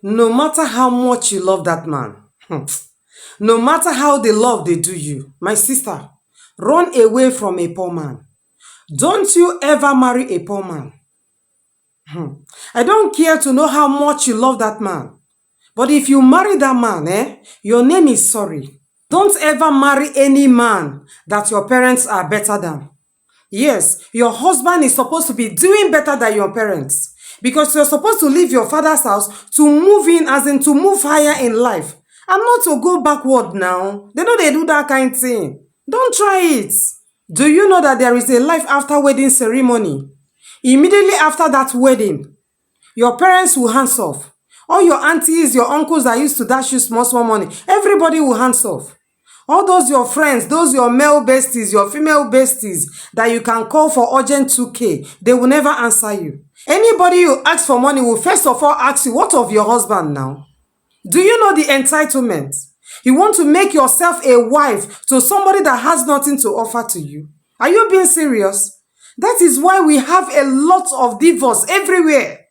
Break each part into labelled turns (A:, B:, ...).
A: No matter how much you love that man, no matter how the love they do you, my sister, run away from a poor man. Don't you ever marry a poor man. I don't care to know how much you love that man. But if you marry that man, your name is sorry. Don't ever marry any man that your parents are better than. Yes, your husband is supposed to be doing better than your parents. Because you're supposed to leave your father's house to move in, as in to move higher in life. And not to go backward now. They know they do that kind of thing. Don't try it. Do you know that there is a life after wedding ceremony? Immediately after that wedding, your parents will hands off. All your aunties, your uncles that used to dash you small money, everybody will hands off. All those your friends, those your male besties, your female besties that you can call for urgent 2K, they will never answer you. Anybody you ask for money will first of all ask you, what of your husband now? Do you know the entitlement? You want to make yourself a wife to somebody that has nothing to offer to you. Are you being serious? That is why we have a lot of divorce everywhere.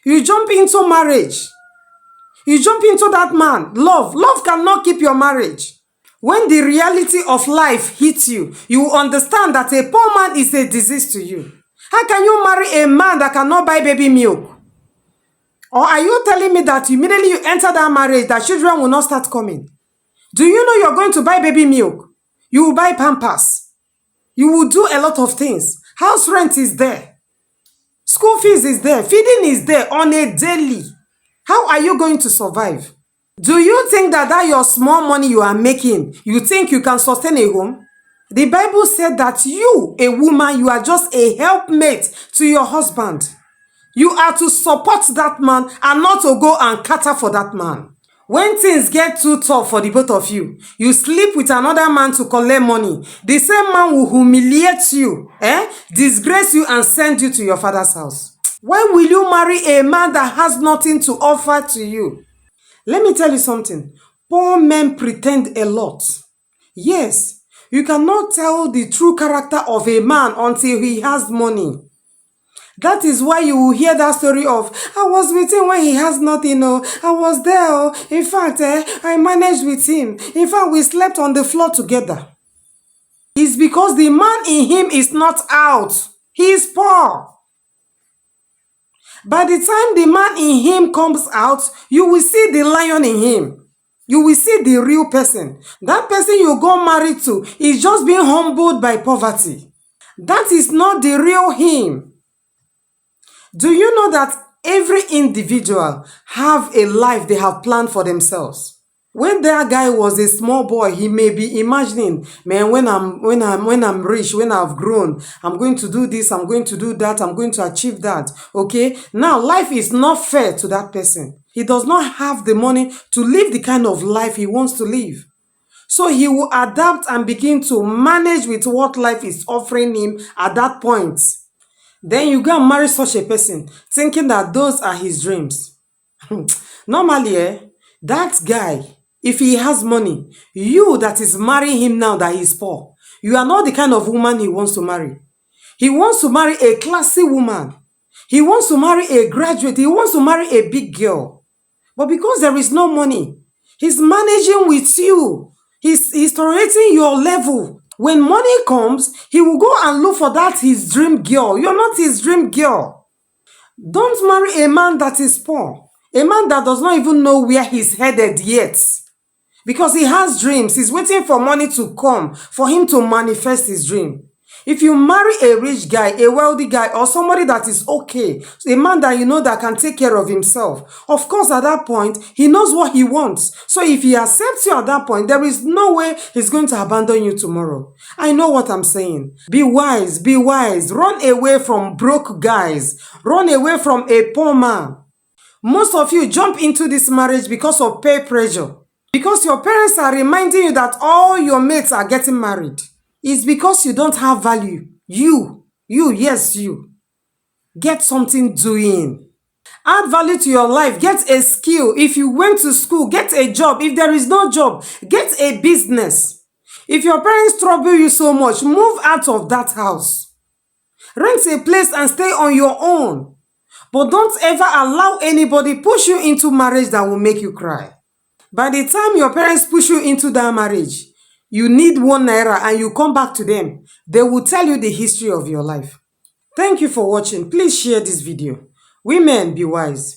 A: You jump into marriage. You jump into that man. Love cannot keep your marriage. When the reality of life hits you, you will understand that a poor man is a disease to you. How can you marry a man that cannot buy baby milk? Or are you telling me that immediately you enter that marriage, that children will not start coming? Do you know you're going to buy baby milk? You will buy Pampers. You will do a lot of things. House rent is there. School fees is there. Feeding is there on a daily. How are you going to survive? Do you think that your small money you are making, you think you can sustain a home? The Bible said that you, a woman, you are just a helpmate to your husband. You are to support that man and not to go and cater for that man. When things get too tough for the both of you, you sleep with another man to collect money. The same man will humiliate you, disgrace you and send you to your father's house. Why will you marry a man that has nothing to offer to you? Let me tell you something. Poor men pretend a lot. Yes, you cannot tell the true character of a man until he has money. That is why you will hear that story of, I was with him when he has nothing, I was there, in fact, I managed with him. In fact, we slept on the floor together. It's because the man in him is not out. He is poor. By the time the man in him comes out, you will see the lion in him. You will see the real person. That person you got married to is just being humbled by poverty. That is not the real him. Do you know that every individual have a life they have planned for themselves? When that guy was a small boy, he may be imagining, man, when I'm rich, when I've grown, I'm going to do this, I'm going to do that, I'm going to achieve that. Okay? Now, life is not fair to that person. He does not have the money to live the kind of life he wants to live. So he will adapt and begin to manage with what life is offering him at that point. Then you go and marry such a person, thinking that those are his dreams. Normally, that guy, if he has money, you that is marrying him now that he's poor, you are not the kind of woman he wants to marry. He wants to marry a classy woman. He wants to marry a graduate. He wants to marry a big girl. But because there is no money, he's managing with you. He's tolerating your level. When money comes, he will go and look for that his dream girl. You're not his dream girl. Don't marry a man that is poor. A man that does not even know where he's headed yet. Because he has dreams. He's waiting for money to come for him to manifest his dream. If you marry a rich guy, a wealthy guy, or somebody that is okay, a man that you know that can take care of himself, of course at that point, he knows what he wants. So if he accepts you at that point, there is no way he's going to abandon you tomorrow. I know what I'm saying. Be wise, be wise. Run away from broke guys. Run away from a poor man. Most of you jump into this marriage because of peer pressure. Because your parents are reminding you that all your mates are getting married. It's because you don't have value. Yes, you. Get something doing. Add value to your life. Get a skill. If you went to school, get a job. If there is no job, get a business. If your parents trouble you so much, move out of that house. Rent a place and stay on your own. But don't ever allow anybody push you into marriage that will make you cry. By the time your parents push you into that marriage, you need 1 naira and you come back to them, they will tell you the history of your life. Thank you for watching. Please share this video. Women, be wise.